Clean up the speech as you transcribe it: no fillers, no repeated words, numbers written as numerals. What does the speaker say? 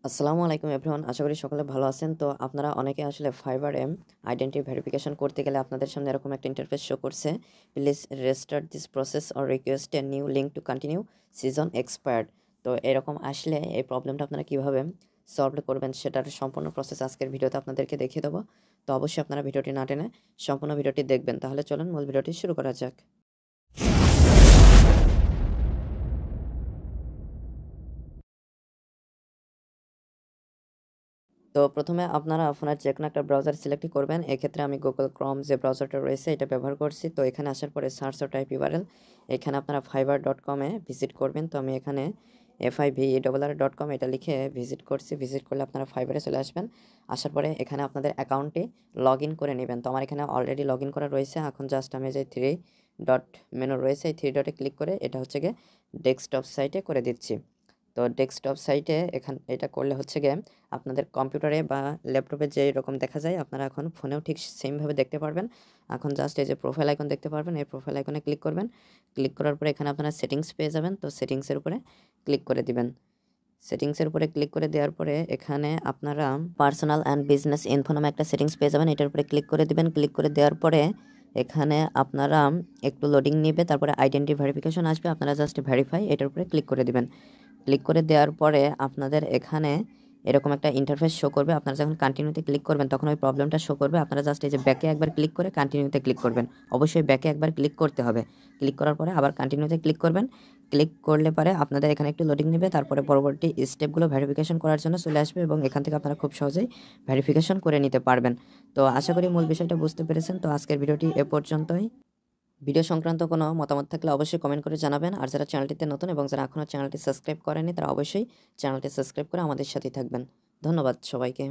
আসসালামু আলাইকুম এভরিওয়ান, আশা করি সকলে ভালো আছেন। তো আপনারা অনেকে আসলে ফাইবারে আইডেন্টিটি ভেরিফিকেশন করতে গেলে আপনাদের সামনে এরকম একটা ইন্টারফেস শো করছে, please restart this process or request a new link to continue, season expired. তো এরকম আসলে এই প্রবলেমটা আপনারা কীভাবে সলভ করবেন সেটার সম্পূর্ণ প্রসেস আজকের ভিডিওতে আপনাদেরকে দেখিয়ে দেবো। তো অবশ্যই আপনারা ভিডিওটি না টেনে সম্পূর্ণ ভিডিওটি দেখবেন। তাহলে চলুন মূল ভিডিওটি শুরু করা যাক। তো প্রথমে আপনারা ফোনের যেকোনো একটা ব্রাউজার সিলেক্ট করবেন। এক্ষেত্রে আমি গুগল ক্রোম যে ব্রাউজারটা রয়েছে এটা ব্যবহার করছি। তো এখানে আসার পরে সার্চ ও টাইপ ইউআরএল, এখানে আপনারা fiverr.com-এ ভিজিট করবেন। তো আমি এখানে fiverr.com এটা লিখে ভিজিট করছি। ভিজিট করলে আপনারা ফাইবারে চলে আসবেন। আসার পরে এখানে আপনাদের অ্যাকাউন্টটি লগ ইন করে নেবেন। তো আমার এখানে অলরেডি লগ ইন করা রয়েছে। এখন জাস্ট আমি যে থ্রি ডট মেনু রয়েছে এই থ্রি ডটে ক্লিক করে এটা হচ্ছে গিয়ে ডেস্কটপ সাইটে করে দিচ্ছি। তো ডেস্কটপ সাইটে এটা করলে হচ্ছে গিয়ে আপনাদের কম্পিউটারে বা ল্যাপটপে যে রকম দেখা যায় আপনারা এখন ফোনেও ঠিক সেমভাবে দেখতে পারবেন। এখন জাস্ট এই যে প্রোফাইল আইকন দেখতে পারবেন, এই প্রোফাইল আইকনে ক্লিক করবেন। ক্লিক করার পরে এখানে আপনারা সেটিংস পেয়ে যাবেন। তো সেটিংসের উপরে ক্লিক করে দিবেন। সেটিংসের উপরে ক্লিক করে দেওয়ার পরে এখানে আপনারা পার্সোনাল অ্যান্ড বিজনেস ইনফো নামে একটা সেটিংস পেয়ে যাবেন। এটার উপরে ক্লিক করে দিবেন। ক্লিক করে দেওয়ার পরে এখানে আপনারা একটু লোডিং নেবে, তারপরে আইডেন্টি ভেরিফিকেশন আসবে, আপনারা জাস্ট ভেরিফাই এটার উপরে ক্লিক করে দিবেন। ক্লিক করে দেওয়ার পরে আপনাদের এখানে এরকম একটা ইন্টারফেস শো করবে। আপনারা যখন কন্টিনিউতে ক্লিক করবেন তখন ওই প্রবলেমটা শো করবে। আপনারা জাস্ট এই যে ব্যাকে একবার ক্লিক করে কন্টিনিউতে ক্লিক করবেন। অবশ্যই ব্যাকে একবার ক্লিক করতে হবে। ক্লিক করার পরে আবার কন্টিনিউতে ক্লিক করবেন। ক্লিক করলে পরে আপনাদের এখানে একটু লোডিং নেবে, তারপরে পরবর্তী স্টেপগুলো ভেরিফিকেশন করার জন্য চলে আসবে এবং এখান থেকে আপনারা খুব সহজেই ভেরিফিকেশন করে নিতে পারবেন। তো আশা করি মূল বিষয়টা বুঝতে পেরেছেন। তো আজকের ভিডিওটি এ পর্যন্তই। ভিডিও সংক্রান্ত কোনো মতামত থাকলে অবশ্যই কমেন্ট করে জানাবেন। আর যারা চ্যানেলটিতে নতুন এবং যারা এখনও চ্যানেলটি সাবস্ক্রাইব করেনি তারা অবশ্যই চ্যানেলটি সাবস্ক্রাইব করে আমাদের সাথেই থাকবেন। ধন্যবাদ সবাইকে।